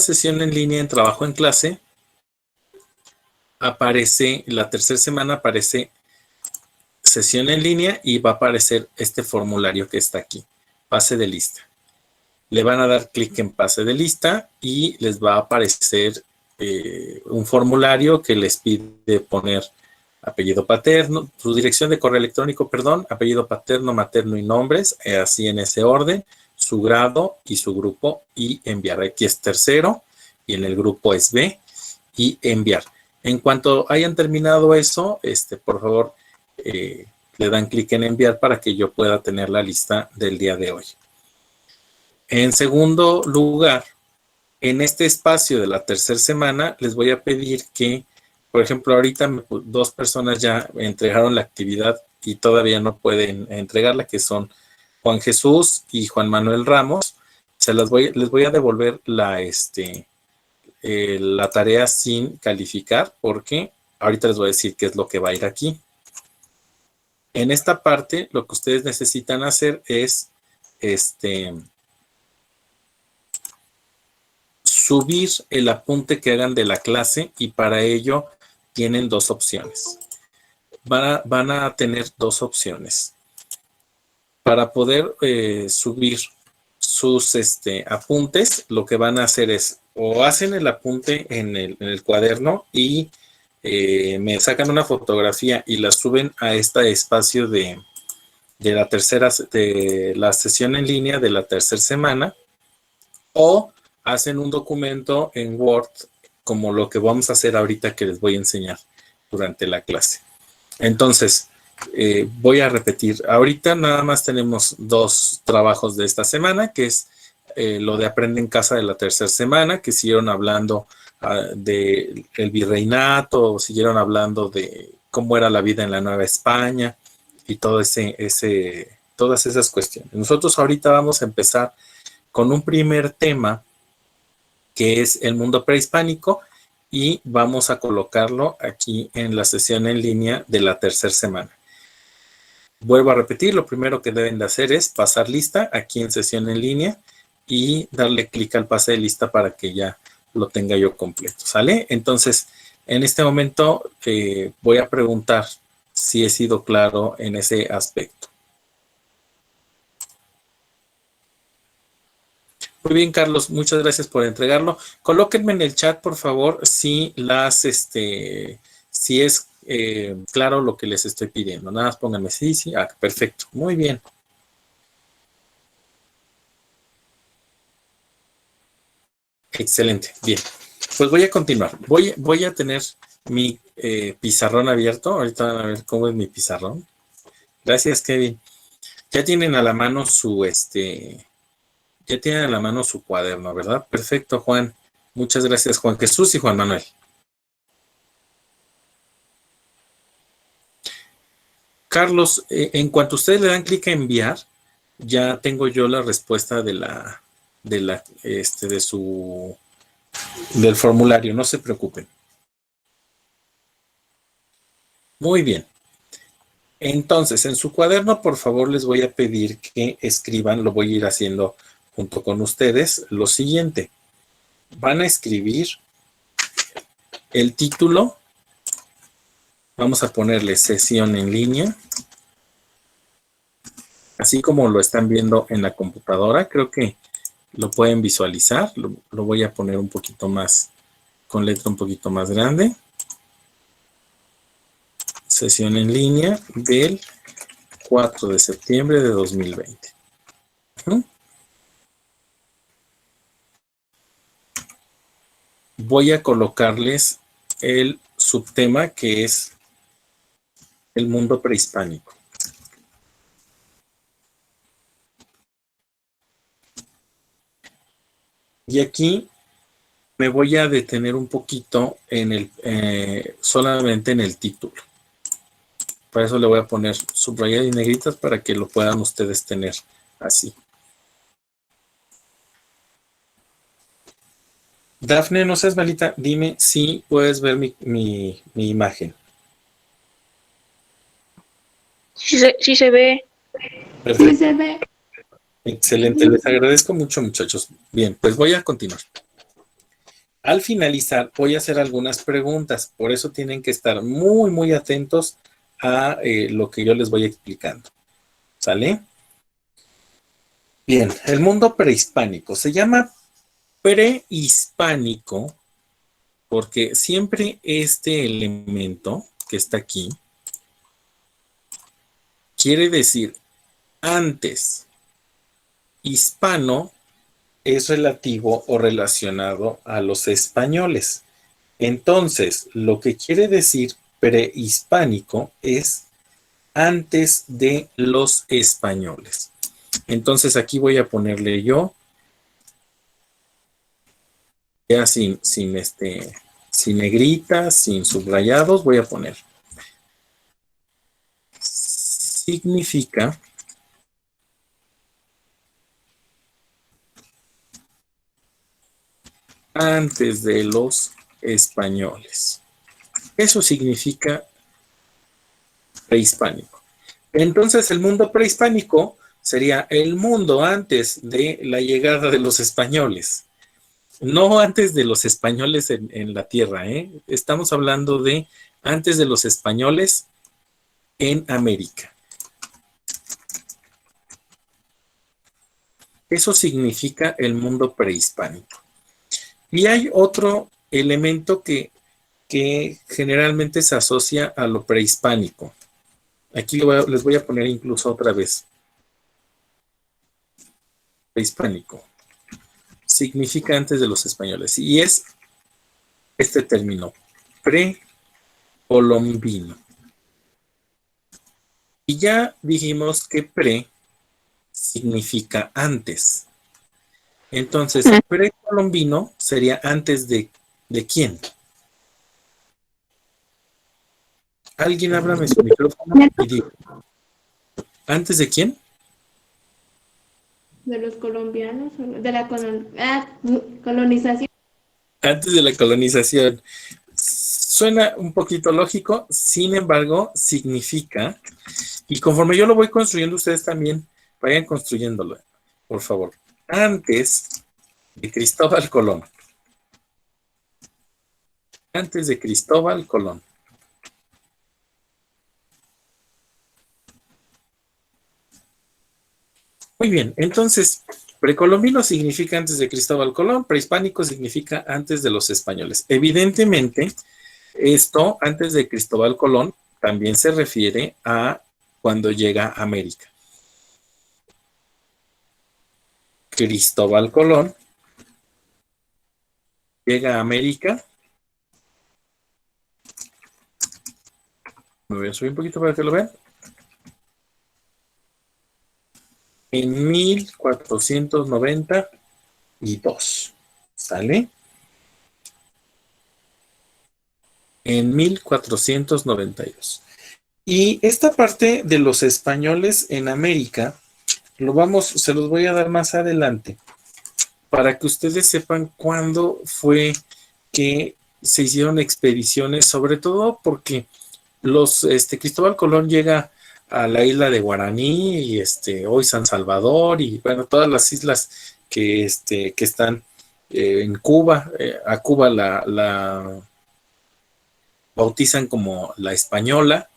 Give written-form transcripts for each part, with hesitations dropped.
sesión en línea en trabajo en clase, aparece, la tercera semana aparece sesión en línea y va a aparecer este formulario que está aquí, pase de lista. Le van a dar clic en pase de lista y les va a aparecer un formulario que les pide poner apellido paterno, su dirección de correo electrónico, perdón, apellido paterno, materno y nombres, así en ese orden, su grado y su grupo y enviar. Aquí es tercero y en el grupo es B y enviar. En cuanto hayan terminado eso, por favor, le dan clic en enviar para que yo pueda tener la lista del día de hoy. En segundo lugar, en este espacio de la tercera semana, les voy a pedir que, por ejemplo, ahorita dos personas ya entregaron la actividad y todavía no pueden entregarla, que son Juan Jesús y Juan Manuel Ramos. Les voy a devolver la tarea sin calificar, porque ahorita les voy a decir qué es lo que va a ir aquí. En esta parte, lo que ustedes necesitan hacer es subir el apunte que hagan de la clase y para ello tienen dos opciones. Van a tener dos opciones. Para poder subir sus apuntes, lo que van a hacer es o hacen el apunte en el cuaderno y me sacan una fotografía y la suben a este espacio de la sesión en línea de la tercera semana, o hacen un documento en Word como lo que vamos a hacer ahorita que les voy a enseñar durante la clase. Entonces, voy a repetir. Ahorita nada más tenemos dos trabajos de esta semana, que es lo de Aprende en Casa de la tercera semana, que siguieron hablando del virreinato, siguieron hablando de cómo era la vida en la Nueva España y todas esas cuestiones. Nosotros ahorita vamos a empezar con un primer tema que es el mundo prehispánico y vamos a colocarlo aquí en la sesión en línea de la tercera semana. Vuelvo a repetir, lo primero que deben de hacer es pasar lista aquí en sesión en línea y darle clic al pase de lista para que ya lo tenga yo completo, ¿sale? Entonces, en este momento voy a preguntar si he sido claro en ese aspecto. Muy bien, Carlos, muchas gracias por entregarlo. Colóquenme en el chat, por favor, si si es claro lo que les estoy pidiendo. Nada más pónganme sí, sí. Ah, perfecto. Muy bien. Excelente. Bien. Pues voy a continuar. Voy a tener mi pizarrón abierto. Ahorita van a ver cómo es mi pizarrón. Gracias, Kevin. Ya tienen a la mano ya tienen a la mano su cuaderno, ¿verdad? Perfecto, Juan. Muchas gracias, Juan Jesús y Juan Manuel. Carlos, en cuanto ustedes le dan clic a enviar, ya tengo yo la respuesta del formulario, no se preocupen. Muy bien. Entonces, en su cuaderno, por favor, les voy a pedir que escriban, lo voy a ir haciendo junto con ustedes, lo siguiente. Van a escribir el título. Vamos a ponerle sesión en línea. Así como lo están viendo en la computadora, creo que lo pueden visualizar. Lo voy a poner un poquito más, con letra un poquito más grande. Sesión en línea del 4 de septiembre de 2020. Voy a colocarles el subtema que es el mundo prehispánico. Y aquí me voy a detener un poquito en solamente en el título. Para eso le voy a poner subrayadas y negritas para que lo puedan ustedes tener así. Dafne, no seas malita, dime si puedes ver mi imagen. Sí se ve. Perfecto. Sí se ve. Excelente, les agradezco mucho, muchachos. Bien, pues voy a continuar. Al finalizar, voy a hacer algunas preguntas, por eso tienen que estar muy, muy atentos a lo que yo les voy explicando. ¿Sale? Bien, el mundo prehispánico se llama prehispánico porque siempre este elemento que está aquí quiere decir antes. Hispano es relativo o relacionado a los españoles. Entonces, lo que quiere decir prehispánico es antes de los españoles. Entonces, aquí voy a ponerle yo, ya sin negritas, sin subrayados, voy a poner. Significa antes de los españoles. Eso significa prehispánico. Entonces, el mundo prehispánico sería el mundo antes de la llegada de los españoles. No antes de los españoles en la tierra, ¿eh? Estamos hablando de antes de los españoles en América. Eso significa el mundo prehispánico. Y hay otro elemento que generalmente se asocia a lo prehispánico. Aquí les voy a poner incluso otra vez. Prehispánico. Significa antes de los españoles. Y es este término, precolombino. Y ya dijimos que pre significa antes. Entonces, precolombino sería antes de quién. Alguien ábrame su micrófono y diga, ¿antes de quién? De los colombianos, de la colonización. Antes de la colonización. Suena un poquito lógico, sin embargo, significa, y conforme yo lo voy construyendo, ustedes también vayan construyéndolo, por favor. Antes de Cristóbal Colón. Antes de Cristóbal Colón. Muy bien, entonces, precolombino significa antes de Cristóbal Colón, prehispánico significa antes de los españoles. Evidentemente, esto antes de Cristóbal Colón también se refiere a cuando llega a América. Cristóbal Colón llega a América. Me voy a subir un poquito para que lo vean. En 1492. ¿Sale? En 1492. Y esta parte de los españoles en América, se los voy a dar más adelante, para que ustedes sepan cuándo fue que se hicieron expediciones, sobre todo porque Cristóbal Colón llega a la isla de Guaraní y hoy San Salvador y bueno, todas las islas que están en Cuba. A Cuba la bautizan como la Española,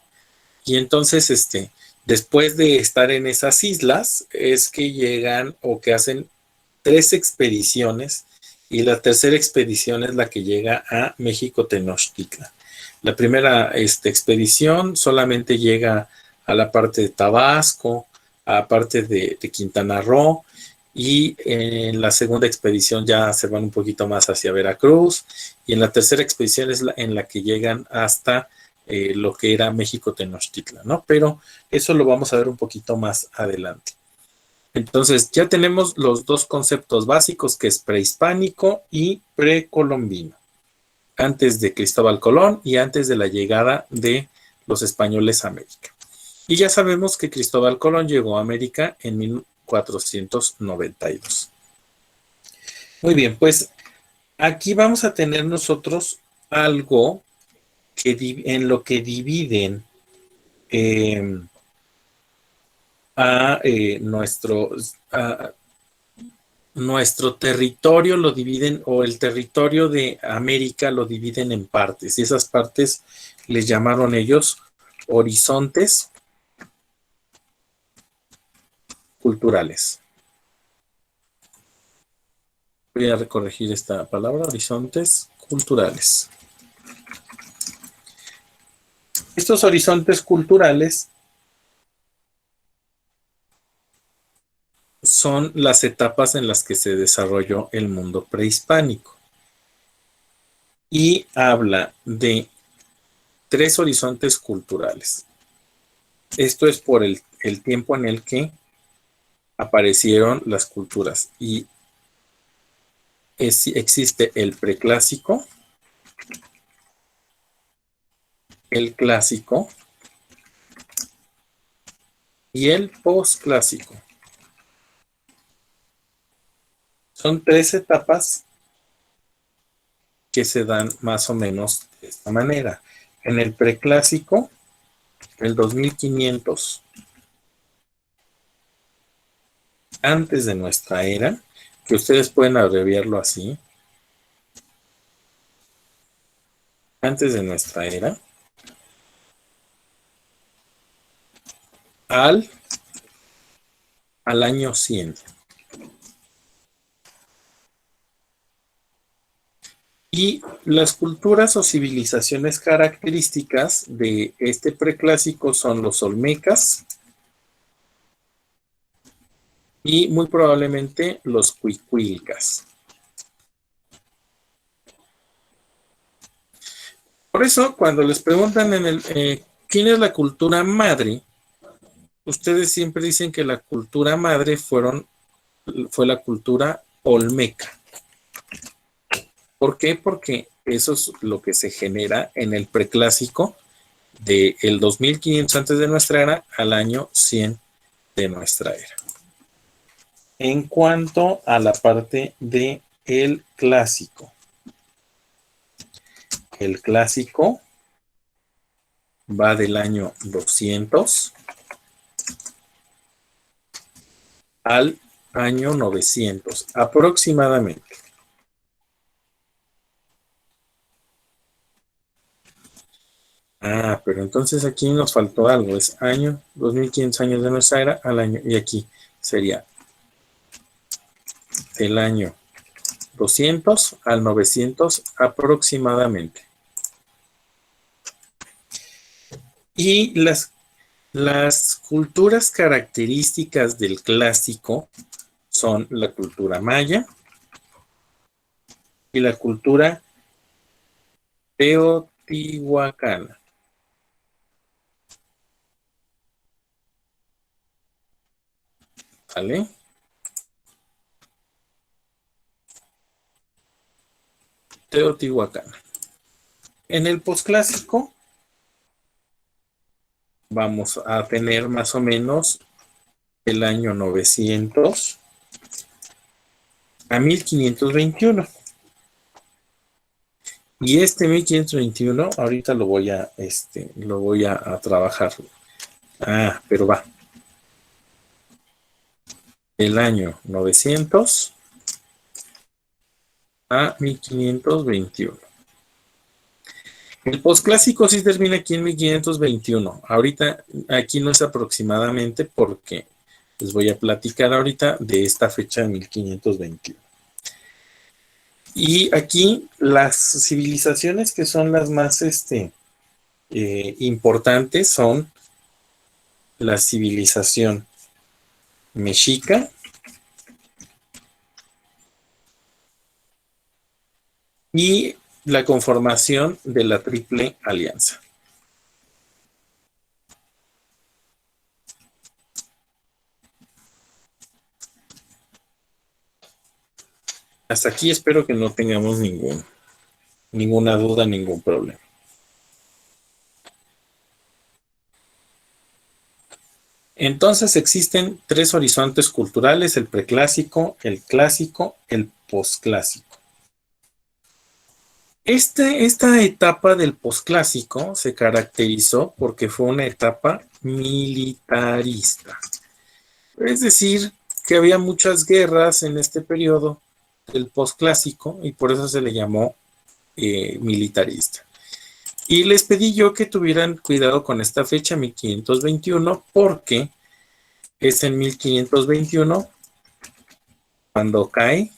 y entonces después de estar en esas islas es que llegan o que hacen 3 expediciones, y la tercera expedición es la que llega a México Tenochtitlan. La primera expedición solamente llega a la parte de Tabasco, a la parte de Quintana Roo, y en la segunda expedición ya se van un poquito más hacia Veracruz, y en la tercera expedición es en la que llegan hasta lo que era México Tenochtitlan, ¿no? Pero eso lo vamos a ver un poquito más adelante. Entonces, ya tenemos los dos conceptos básicos, que es prehispánico y precolombino, antes de Cristóbal Colón y antes de la llegada de los españoles a América. Y ya sabemos que Cristóbal Colón llegó a América en 1492. Muy bien, pues aquí vamos a tener nosotros algo en lo que dividen a nuestro territorio lo dividen, o el territorio de América lo dividen en partes, y esas partes les llamaron ellos horizontes culturales. Voy a corregir esta palabra, horizontes culturales. Estos horizontes culturales son las etapas en las que se desarrolló el mundo prehispánico. Y habla de 3 horizontes culturales. Esto es por el tiempo en el que aparecieron las culturas. Y existe el preclásico, el clásico y el posclásico. Son 3 etapas que se dan más o menos de esta manera. En el preclásico, el 2500 antes de nuestra era, que ustedes pueden abreviarlo así, antes de nuestra era, al año 100. Y las culturas o civilizaciones características de este preclásico son los olmecas y muy probablemente los cuicuilcas. Por eso, cuando les preguntan ¿quién es la cultura madre? Ustedes siempre dicen que la cultura madre fue la cultura olmeca. ¿Por qué? Porque eso es lo que se genera en el preclásico del 2500 antes de nuestra era al año 100 de nuestra era. En cuanto a la parte de el clásico va del año 200 al año 900 aproximadamente. Pero entonces aquí nos faltó algo, es año 2500 años de nuestra era al año, y aquí sería del año 200 al 900 aproximadamente. Y las culturas características del clásico son la cultura maya y la cultura teotihuacana. ¿Vale? Teotihuacana. En el posclásico vamos a tener más o menos el año 900 a 1521. Y este 1521, ahorita lo voy a trabajar. Pero va. El año 900 a 1521. El posclásico sí termina aquí en 1521. Ahorita aquí no es aproximadamente porque les voy a platicar ahorita de esta fecha de 1521. Y aquí las civilizaciones que son las más importantes son la civilización mexica y la conformación de la Triple Alianza. Hasta aquí espero que no tengamos ninguna duda, ningún problema. Entonces existen 3 horizontes culturales: el preclásico, el clásico, el posclásico. Esta etapa del posclásico se caracterizó porque fue una etapa militarista. Es decir, que había muchas guerras en este periodo del posclásico y por eso se le llamó militarista. Y les pedí yo que tuvieran cuidado con esta fecha, 1521, porque es en 1521 cuando cae,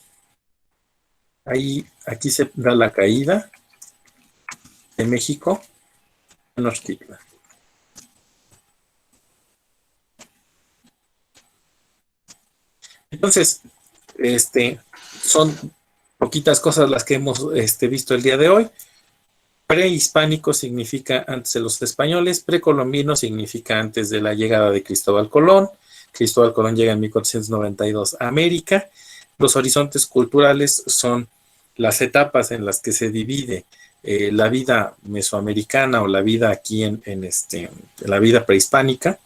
aquí se da la caída de México, Tenochtitlan. Entonces, son poquitas cosas las que hemos visto el día de hoy. Prehispánico significa antes de los españoles, precolombino significa antes de la llegada de Cristóbal Colón. Cristóbal Colón llega en 1492 a América. Los horizontes culturales son las etapas en las que se divide la vida mesoamericana o la vida aquí en la vida prehispánica,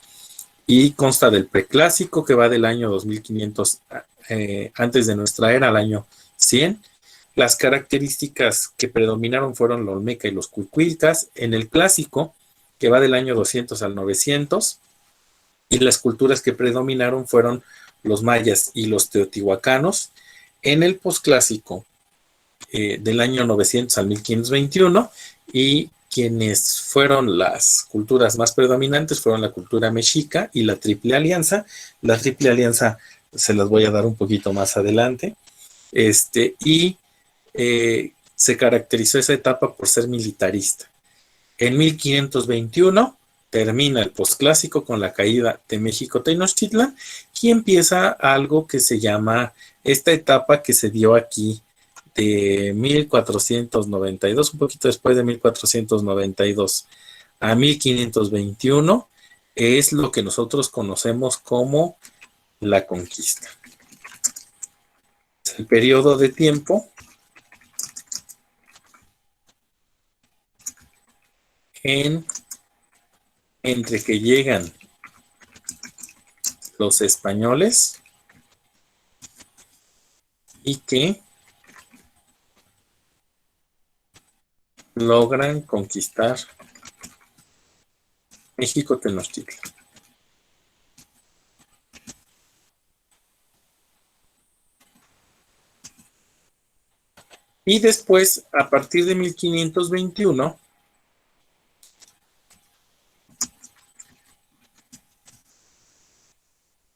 y consta del preclásico, que va del año 2500 antes de nuestra era al año 100. Las características que predominaron fueron la olmeca y los cuicuilcas. En el clásico, que va del año 200 al 900, y las culturas que predominaron fueron los mayas y los teotihuacanos. En el posclásico, del año 900 al 1521, y quienes fueron las culturas más predominantes fueron la cultura mexica y la Triple Alianza. La Triple Alianza se las voy a dar un poquito más adelante. Se caracterizó esa etapa por ser militarista. En 1521 termina el posclásico con la caída de México Tenochtitlan y empieza algo que se llama esta etapa que se dio aquí de 1492, un poquito después de 1492 a 1521, es lo que nosotros conocemos como la conquista. Es el periodo de tiempo entre que llegan los españoles y que logran conquistar México Tenochtitlan. Y después, a partir de 1521,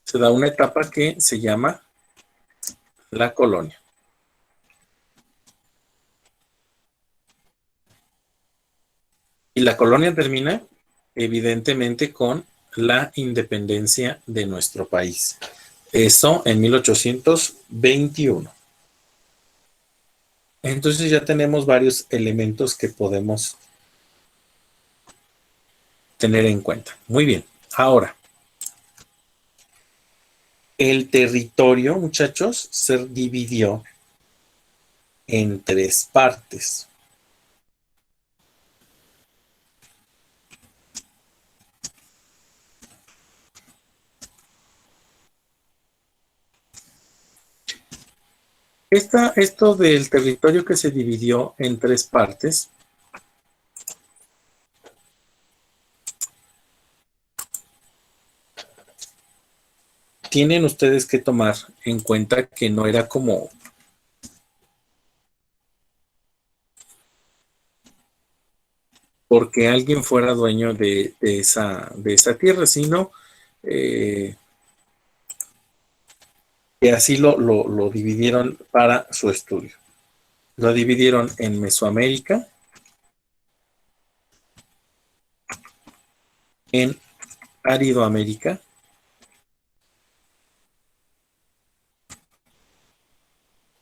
se da una etapa que se llama la colonia. Y la colonia termina, evidentemente, con la independencia de nuestro país. Eso en 1821. Entonces ya tenemos varios elementos que podemos tener en cuenta. Muy bien. Ahora, el territorio, muchachos, se dividió en 3 partes. Esto del territorio que se dividió en 3 partes tienen ustedes que tomar en cuenta que no era como porque alguien fuera dueño de esa tierra, sino que así lo dividieron para su estudio. Lo dividieron en Mesoamérica, en Aridoamérica,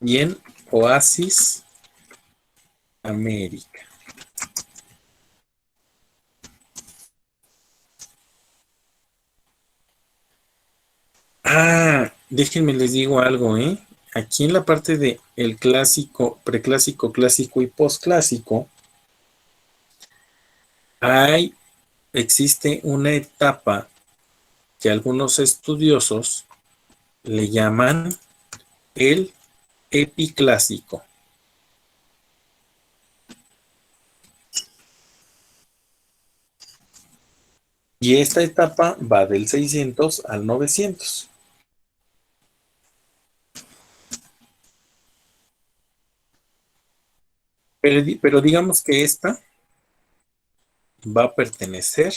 y en Oasis América. Déjenme les digo algo, ¿eh? Aquí en la parte de el clásico, preclásico, clásico y posclásico, existe una etapa que algunos estudiosos le llaman el epiclásico. Y esta etapa va del 600 al 900. pero digamos que esta va a pertenecer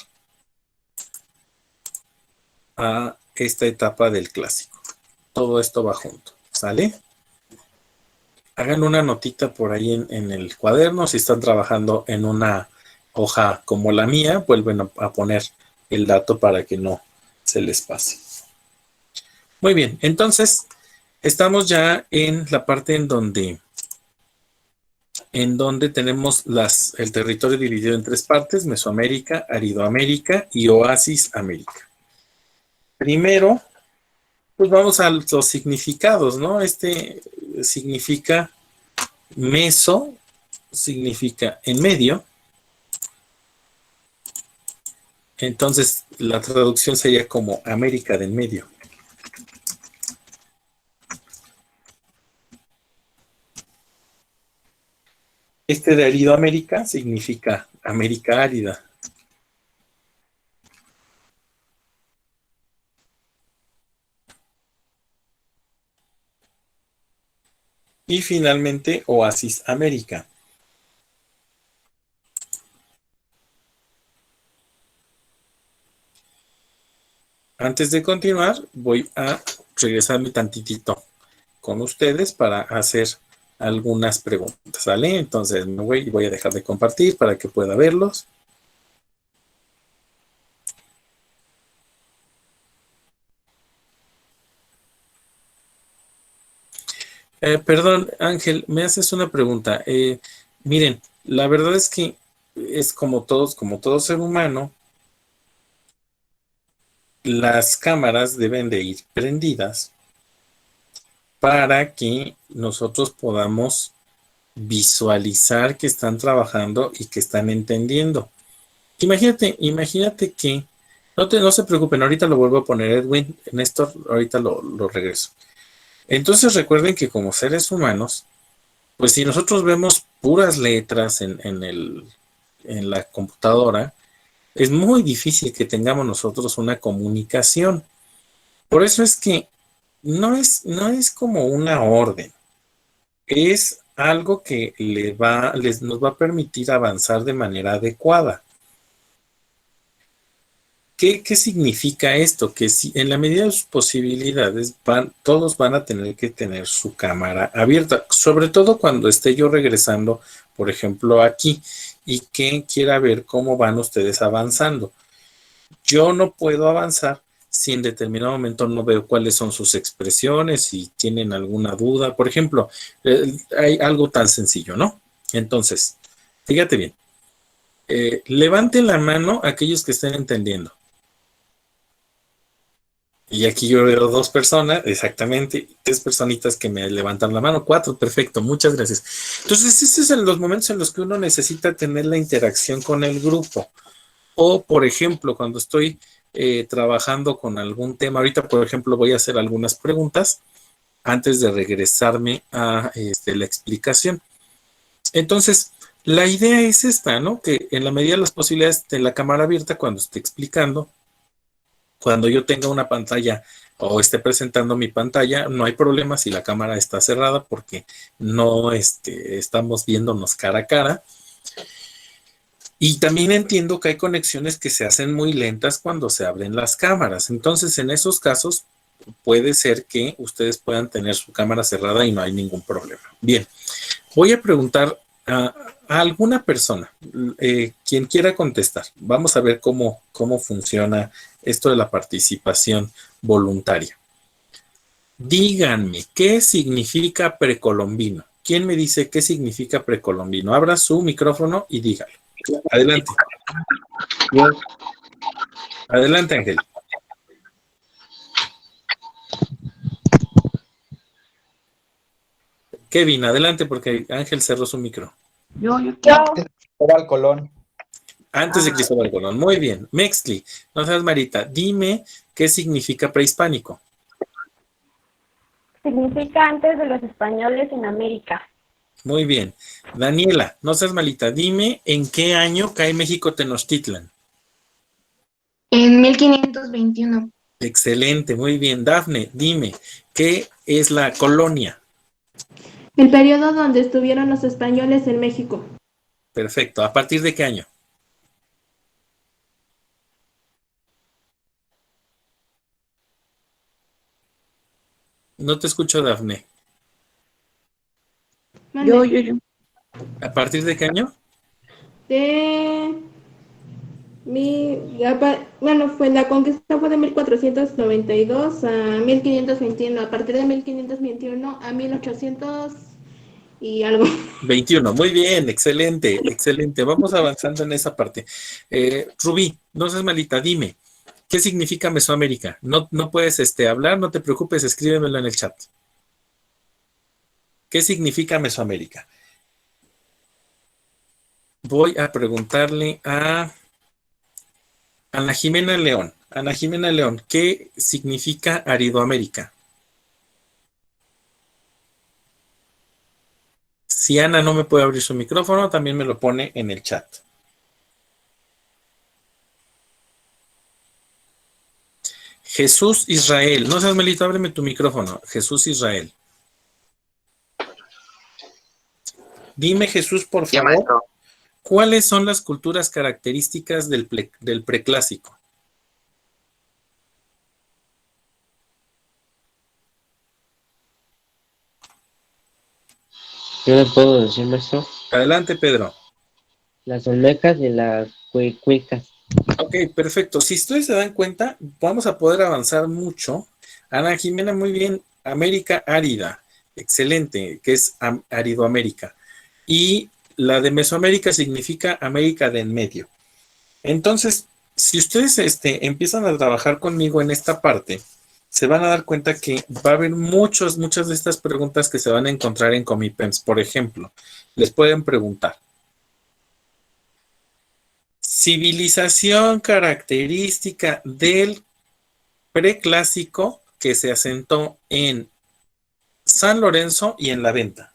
a esta etapa del clásico. Todo esto va junto, ¿sale? Hagan una notita por ahí en el cuaderno. Si están trabajando en una hoja como la mía, vuelven a poner el dato para que no se les pase. Muy bien, entonces estamos ya en la parte en donde tenemos el territorio dividido en tres partes: Mesoamérica, Aridoamérica y Oasis América. Primero, pues vamos a los significados, ¿no? Este significa meso, significa en medio. Entonces, la traducción sería como América del Medio. Este de Aridoamérica significa América árida. Y finalmente, Oasis América. Antes de continuar, voy a regresarme tantitito con ustedes para hacer algunas preguntas, ¿vale? Entonces me voy a dejar de compartir para que pueda verlos. Perdón, Ángel, me haces una pregunta. Miren, la verdad es que es como todo ser humano, las cámaras deben de ir prendidas para que nosotros podamos visualizar que están trabajando y que están entendiendo. Imagínate que, no se preocupen, ahorita lo vuelvo a poner, Edwin, Néstor, ahorita lo regreso. Entonces recuerden que como seres humanos, pues si nosotros vemos puras letras en la computadora, es muy difícil que tengamos nosotros una comunicación. Por eso es que no es como una orden, es algo que nos va a permitir avanzar de manera adecuada. ¿Qué significa esto? Que si en la medida de sus posibilidades todos van a tener que tener su cámara abierta, sobre todo cuando esté yo regresando, por ejemplo, aquí, y que quiera ver cómo van ustedes avanzando. Yo no puedo avanzar si en determinado momento no veo cuáles son sus expresiones, si tienen alguna duda. Por ejemplo, hay algo tan sencillo, ¿no? Entonces, fíjate bien. Levanten la mano aquellos que estén entendiendo. Y aquí yo veo dos personas, exactamente, tres personitas que me levantan la mano, cuatro, perfecto, muchas gracias. Entonces, estos son los momentos en los que uno necesita tener la interacción con el grupo. O, por ejemplo, cuando estoy trabajando con algún tema, ahorita, por ejemplo, voy a hacer algunas preguntas antes de regresarme a la explicación. Entonces, la idea es esta, ¿no? Que en la medida de las posibilidades de la cámara abierta, cuando esté explicando, cuando yo tenga una pantalla o esté presentando mi pantalla, no hay problema si la cámara está cerrada porque no estamos viéndonos cara a cara. Y también entiendo que hay conexiones que se hacen muy lentas cuando se abren las cámaras. Entonces, en esos casos, puede ser que ustedes puedan tener su cámara cerrada y no hay ningún problema. Bien, voy a preguntar a alguna persona, quien quiera contestar. Vamos a ver cómo funciona esto de la participación voluntaria. Díganme, ¿qué significa precolombino? ¿Quién me dice qué significa precolombino? Abra su micrófono y dígalo. Adelante. Adelante, Ángel. Kevin, adelante porque Ángel cerró su micro. Yo. Cristóbal Colón. Antes de Cristóbal Colón. Muy bien. Mextli, no seas Marita, dime qué significa prehispánico. Significa antes de los españoles en América. Muy bien. Daniela, no seas malita, dime en qué año cae México Tenochtitlan. En 1521. Excelente, muy bien. Dafne, dime, ¿qué es la colonia? El periodo donde estuvieron los españoles en México. Perfecto. ¿A partir de qué año? No te escucho, Dafne. Mande. Yo. ¿A partir de qué año? De bueno, fue la conquista fue de 1492 a 1521, a partir de 1521 a 1800 y algo. 21. Muy bien, excelente, excelente. Vamos avanzando en esa parte. Rubí, no seas malita, dime, ¿qué significa Mesoamérica? No, no puedes hablar, no te preocupes, escríbemelo en el chat. ¿Qué significa Mesoamérica? Voy a preguntarle a Ana Jimena León. Ana Jimena León, ¿qué significa Aridoamérica? Si Ana no me puede abrir su micrófono, también me lo pone en el chat. Jesús Israel. No seas malito, ábreme tu micrófono. Jesús Israel. Dime, Jesús, por Sí, favor, maestro. ¿cuáles son las culturas características del preclásico? Yo le puedo decir, maestro, Adelante, Pedro. las olmecas y las cuicas. Ok, perfecto. Si ustedes se dan cuenta, vamos a poder avanzar mucho. Ana Jimena, muy bien. América árida, excelente, que es Aridoamérica. Y la de Mesoamérica significa América de en medio. Entonces, si ustedes empiezan a trabajar conmigo en esta parte, se van a dar cuenta que va a haber muchas de estas preguntas que se van a encontrar en Comipems. Por ejemplo, les pueden preguntar, civilización característica del preclásico que se asentó en San Lorenzo y en La Venta.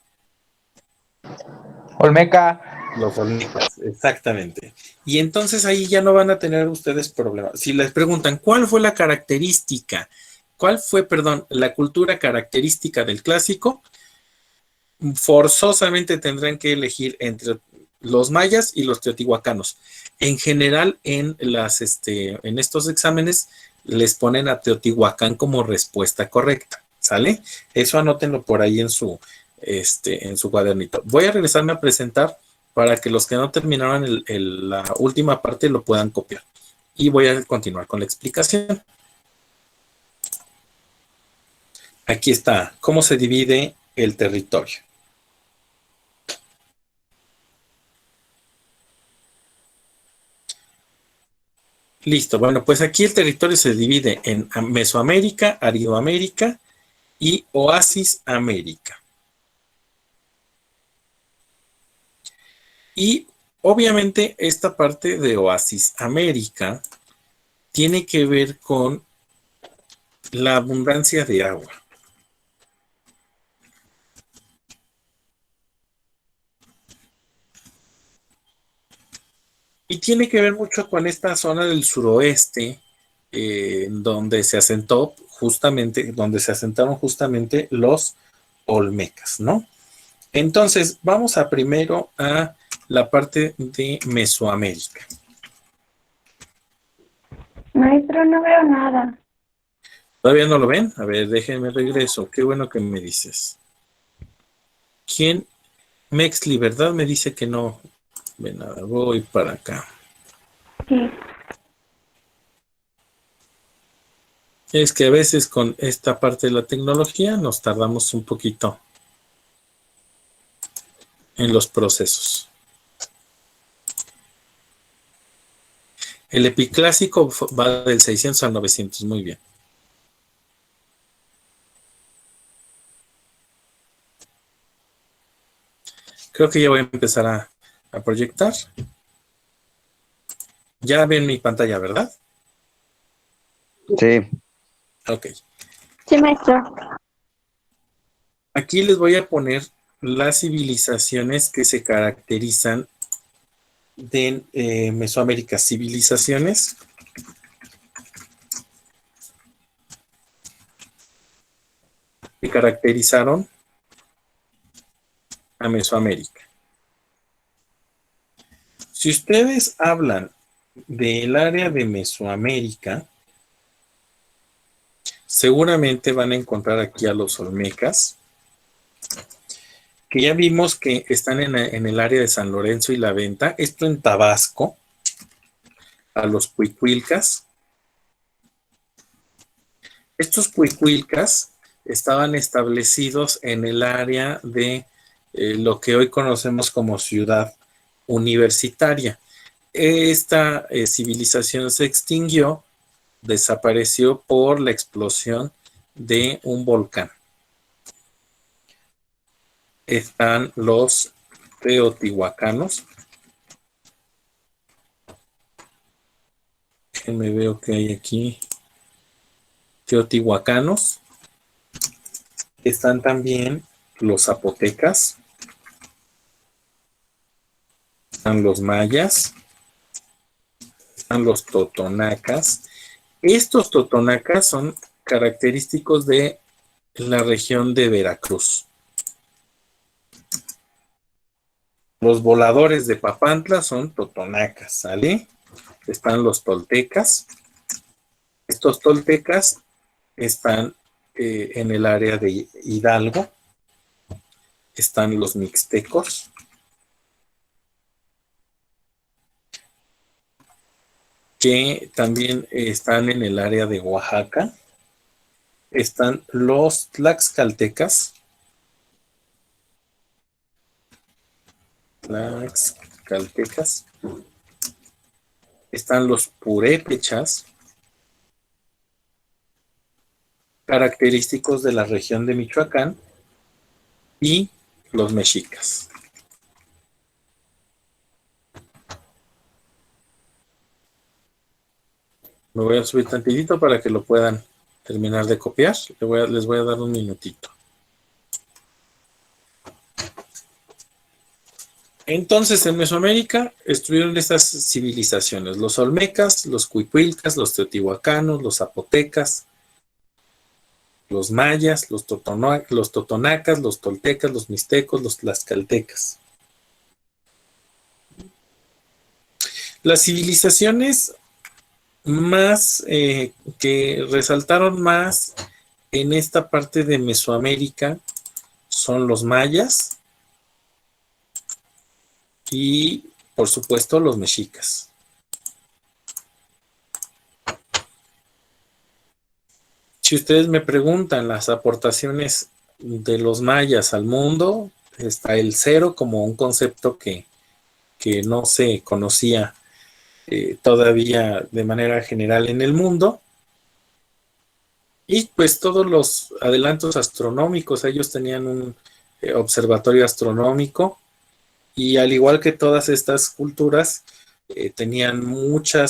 Olmeca. Los olmecas, exactamente. Y entonces ahí ya no van a tener ustedes problemas. Si les preguntan, ¿cuál fue la característica? ¿Cuál fue, perdón, la cultura característica del clásico? Forzosamente tendrán que elegir entre los mayas y los teotihuacanos. En general, en estos exámenes les ponen a Teotihuacán como respuesta correcta, ¿sale? Eso anótenlo por ahí en su cuadernito. Voy a regresarme a presentar para que los que no terminaron la última parte lo puedan copiar. Y voy a continuar con la explicación. Aquí está, cómo se divide el territorio. Listo, bueno, pues aquí el territorio se divide en Mesoamérica, Aridoamérica y Oasis América. Y obviamente esta parte de Oasis América tiene que ver con la abundancia de agua. Y tiene que ver mucho con esta zona del suroeste, donde se asentaron justamente los olmecas, ¿no? Entonces, vamos primero a la parte de Mesoamérica. Maestro, no veo nada. ¿Todavía no lo ven? A ver, déjenme regreso. Qué bueno que me dices. ¿Quién? Mexli, ¿verdad? Me dice que no ve nada. Voy para acá. Sí. Es que a veces con esta parte de la tecnología nos tardamos un poquito en los procesos. El epiclásico va del 600 al 900, muy bien. Creo que ya voy a empezar a proyectar. Ya ven mi pantalla, ¿verdad? Sí. Ok. Sí, maestro. Aquí les voy a poner las civilizaciones que se caracterizan de Mesoamérica. Civilizaciones que caracterizaron a Mesoamérica. Si ustedes hablan del área de Mesoamérica, seguramente van a encontrar aquí a los olmecas, que ya vimos que están en el área de San Lorenzo y La Venta, esto en Tabasco, a los cuicuilcas. Estos cuicuilcas estaban establecidos en el área de lo que hoy conocemos como ciudad universitaria. Esta civilización se extinguió, desapareció por la explosión de un volcán. Están los teotihuacanos. Déjenme ver qué hay aquí. Teotihuacanos. Están también los zapotecas. Están los mayas. Están los totonacas. Estos totonacas son característicos de la región de Veracruz. Los voladores de Papantla son totonacas, ¿sale? Están los toltecas. Estos toltecas están en el área de Hidalgo. Están los mixtecos. Que también están en el área de Oaxaca. Están los tlaxcaltecas. Están los purépechas, característicos de la región de Michoacán, y los mexicas. Me voy a subir tantitito para que lo puedan terminar de copiar. Les voy a dar un minutito. Entonces, en Mesoamérica estuvieron estas civilizaciones: los olmecas, los cuicuilcas, los teotihuacanos, los zapotecas, los mayas, los totonacas, los toltecas, los mixtecos, los tlaxcaltecas. Las civilizaciones más que resaltaron más en esta parte de Mesoamérica son los mayas y, por supuesto, los mexicas. Si ustedes me preguntan las aportaciones de los mayas al mundo, está el cero como un concepto que no se conocía todavía de manera general en el mundo. Y pues todos los adelantos astronómicos, ellos tenían un observatorio astronómico, y al igual que todas estas culturas, tenían mucha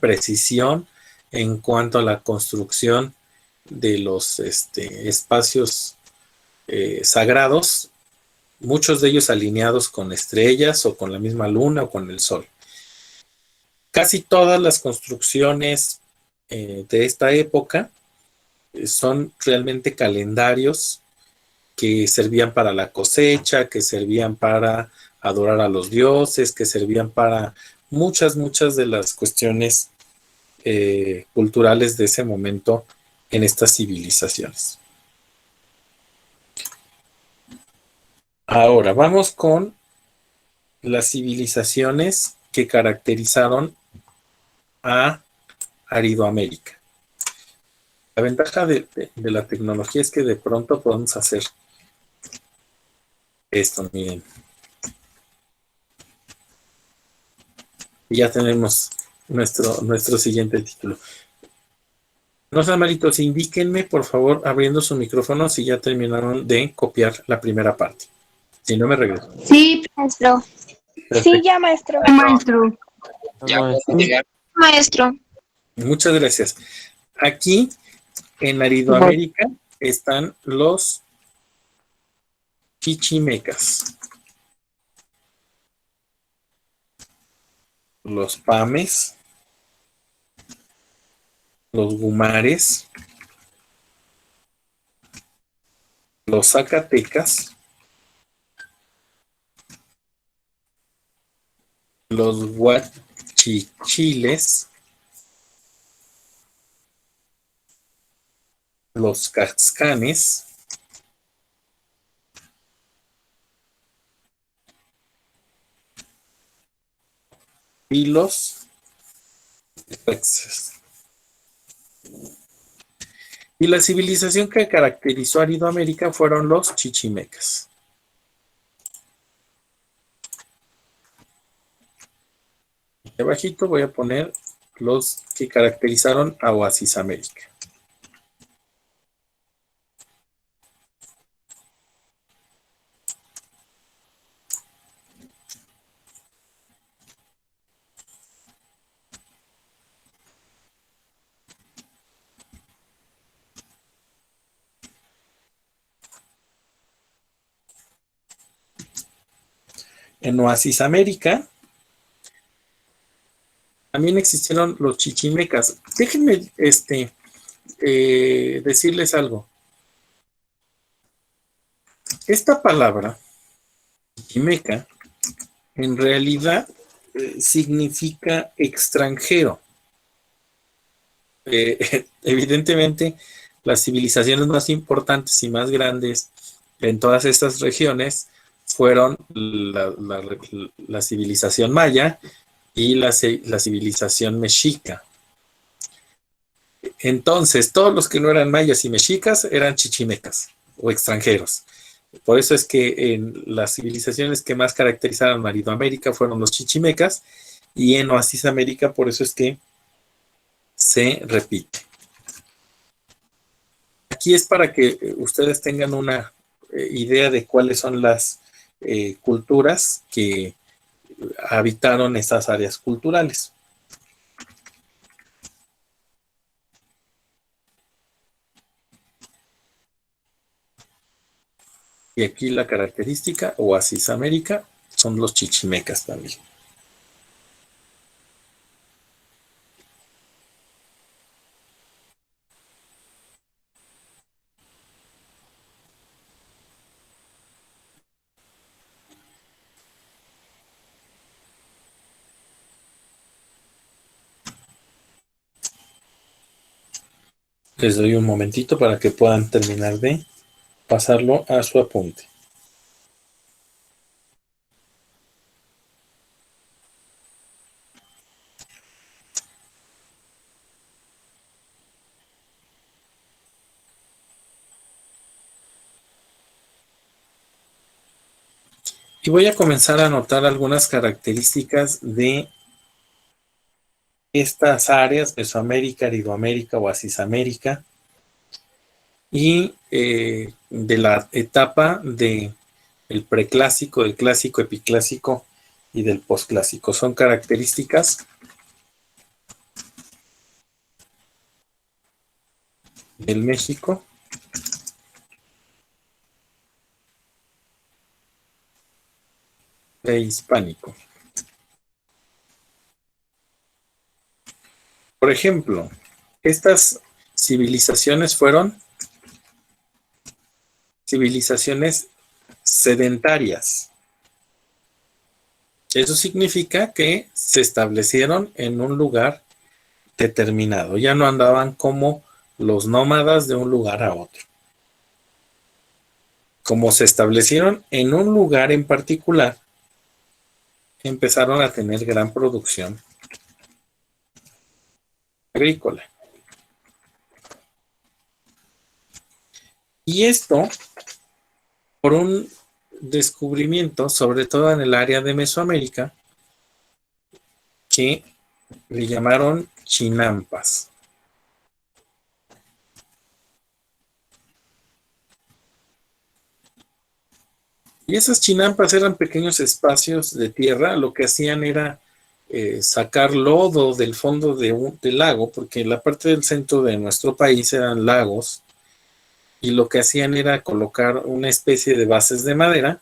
precisión en cuanto a la construcción de los espacios sagrados, muchos de ellos alineados con estrellas o con la misma luna o con el sol. Casi todas las construcciones de esta época son realmente calendarios que servían para la cosecha, que servían para adorar a los dioses, que servían para muchas de las cuestiones culturales de ese momento en estas civilizaciones. Ahora vamos con las civilizaciones que caracterizaron a Aridoamérica. La ventaja de la tecnología es que de pronto podemos hacer esto, miren. Y ya tenemos nuestro siguiente título. No sean malitos, indíquenme, por favor, abriendo su micrófono si ya terminaron de copiar la primera parte. Si no, me regreso. Sí, maestro. Perfecto. Sí, ya, maestro. Maestro. Maestro. Muchas gracias. Aquí en Aridoamérica están los chichimecas, los pames, los gumares, los zacatecas, los huachichiles, los cascanes y los Texas. Y la civilización que caracterizó a Aridoamérica fueron los chichimecas. Abajito voy a poner los que caracterizaron a Oasis América. En Oasis América también existieron los chichimecas. Déjenme decirles algo. Esta palabra, chichimeca, en realidad significa extranjero. Evidentemente, las civilizaciones más importantes y más grandes en todas estas regiones fueron la civilización maya y la civilización mexica. Entonces, todos los que no eran mayas y mexicas eran chichimecas o extranjeros. Por eso es que en las civilizaciones que más caracterizaron a Aridoamérica fueron los chichimecas, y en Oasis América por eso es que se repite. Aquí es para que ustedes tengan una idea de cuáles son las culturas que habitaron esas áreas culturales. Y aquí la característica, Oasis América, son los chichimecas también. Les doy un momentito para que puedan terminar de pasarlo a su apunte. Y voy a comenzar a anotar algunas características de estas áreas, Mesoamérica, Aridoamérica, Oasis América, y de la etapa del preclásico, del clásico, epiclásico y del posclásico. Son características del México prehispánico. Por ejemplo, estas civilizaciones fueron civilizaciones sedentarias. Eso significa que se establecieron en un lugar determinado. Ya no andaban como los nómadas de un lugar a otro. Como se establecieron en un lugar en particular, empezaron a tener gran producción agrícola. Y esto por un descubrimiento, sobre todo en el área de Mesoamérica, que le llamaron chinampas. Y esas chinampas eran pequeños espacios de tierra. Lo que hacían era sacar lodo del fondo del lago, porque la parte del centro de nuestro país eran lagos, y lo que hacían era colocar una especie de bases de madera,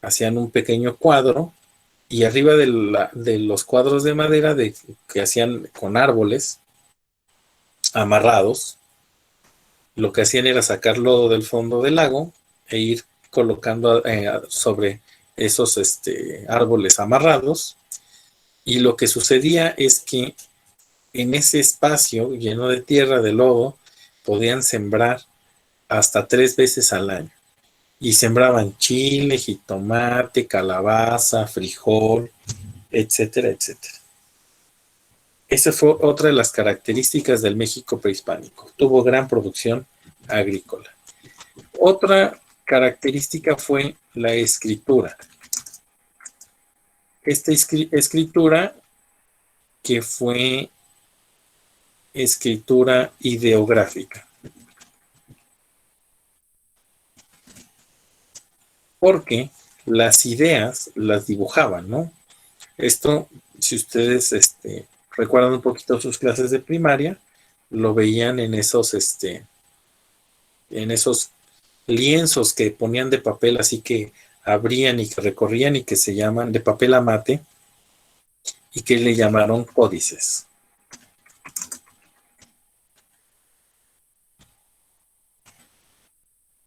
hacían un pequeño cuadro, y arriba de los cuadros de madera que hacían con árboles amarrados, lo que hacían era sacar lodo del fondo del lago e ir colocando sobre esos árboles amarrados, y lo que sucedía es que en ese espacio lleno de tierra, de lodo, podían sembrar hasta 3 veces al año. Y sembraban chile, jitomate, calabaza, frijol, etcétera, etcétera. Esa fue otra de las características del México prehispánico. Tuvo gran producción agrícola. Otra característica fue la escritura. Esta escritura que fue escritura ideográfica. Porque las ideas las dibujaban, ¿no? Esto, si ustedes recuerdan un poquito sus clases de primaria, lo veían en esos lienzos que ponían de papel, así que abrían y que recorrían y que se llaman de papel a mate y que le llamaron códices.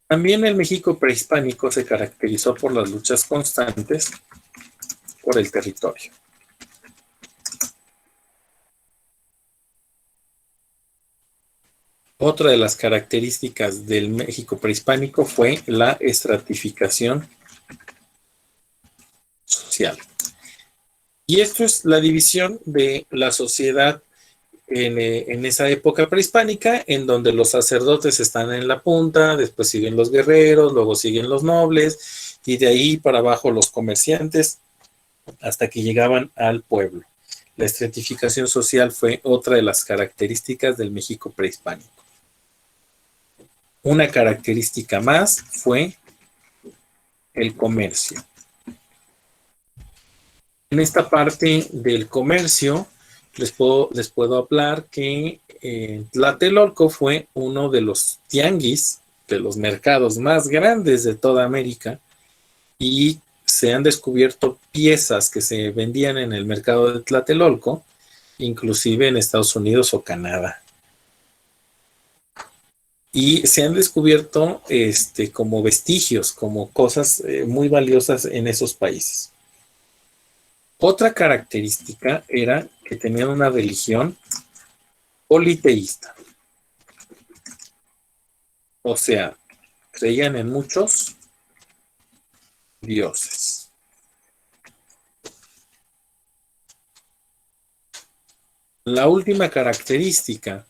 También el México prehispánico se caracterizó por las luchas constantes por el territorio. Otra de las características del México prehispánico fue la estratificación social. Y esto es la división de la sociedad en esa época prehispánica, en donde los sacerdotes están en la punta, después siguen los guerreros, luego siguen los nobles, y de ahí para abajo los comerciantes, hasta que llegaban al pueblo. La estratificación social fue otra de las características del México prehispánico. Una característica más fue el comercio. En esta parte del comercio les puedo hablar que Tlatelolco fue uno de los tianguis, de los mercados más grandes de toda América, y se han descubierto piezas que se vendían en el mercado de Tlatelolco, inclusive en Estados Unidos o Canadá. Y se han descubierto como vestigios, como cosas muy valiosas en esos países. Otra característica era que tenían una religión politeísta. O sea, creían en muchos dioses. La última característica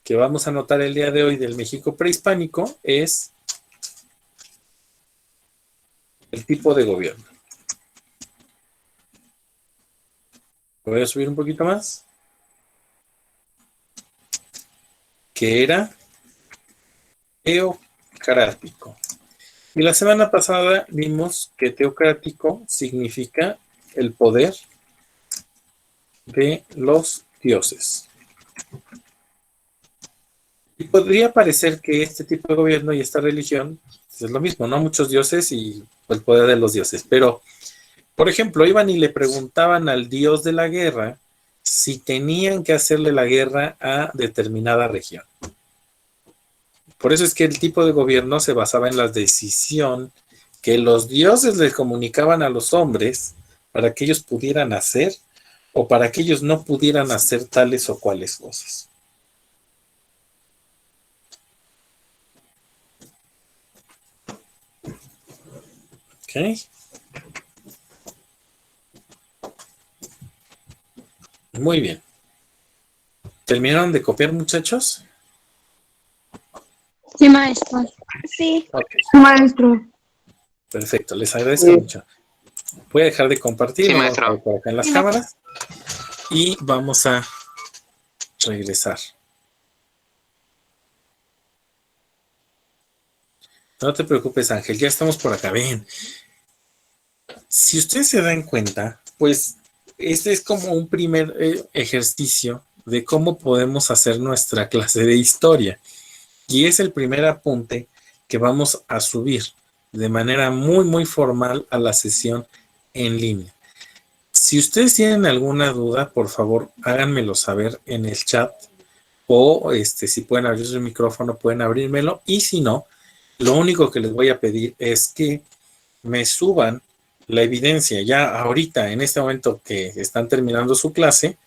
que vamos a notar el día de hoy del México prehispánico es el tipo de gobierno. Voy a subir un poquito más. Que era teocrático. Y la semana pasada vimos que teocrático significa el poder de los dioses. Y podría parecer que este tipo de gobierno y esta religión es lo mismo, ¿no? Muchos dioses y el poder de los dioses. Pero, por ejemplo, iban y le preguntaban al dios de la guerra si tenían que hacerle la guerra a determinada región. Por eso es que el tipo de gobierno se basaba en la decisión que los dioses les comunicaban a los hombres para que ellos pudieran hacer o para que ellos no pudieran hacer tales o cuales cosas. Ok. Muy bien. ¿Terminaron de copiar, muchachos? Sí, maestro. Sí. Ok. Maestro. Perfecto, les agradezco mucho. Voy a dejar de compartir, Sí, vamos maestro. a ver por acá en las cámaras y vamos a regresar. No te preocupes, Ángel, ya estamos por acá. Ven. Si ustedes se dan cuenta, pues este es como un primer ejercicio de cómo podemos hacer nuestra clase de historia. Y es el primer apunte que vamos a subir de manera muy, muy formal a la sesión en línea. Si ustedes tienen alguna duda, por favor, háganmelo saber en el chat o si pueden abrir su micrófono, pueden abrírmelo. Y si no, lo único que les voy a pedir es que me suban la evidencia ya ahorita, en este momento que están terminando su clase,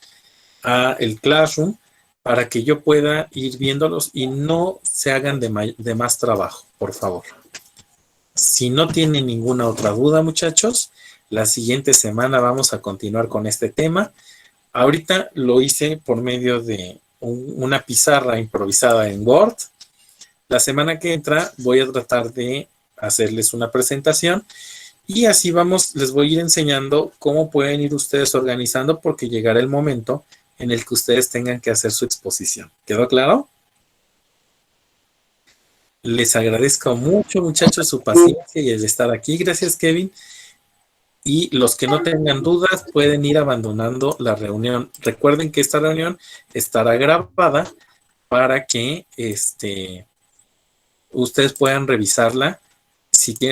a el Classroom para que yo pueda ir viéndolos y no se hagan de más trabajo, por favor. Si no tienen ninguna otra duda, muchachos, la siguiente semana vamos a continuar con este tema. Ahorita lo hice por medio de una pizarra improvisada en Word. La semana que entra voy a tratar de hacerles una presentación y así les voy a ir enseñando cómo pueden ir ustedes organizando porque llegará el momento en el que ustedes tengan que hacer su exposición. ¿Quedó claro? Les agradezco mucho, muchachos, su paciencia y el estar aquí. Gracias, Kevin. Y los que no tengan dudas pueden ir abandonando la reunión. Recuerden que esta reunión estará grabada para que ustedes puedan revisarla. Si tienen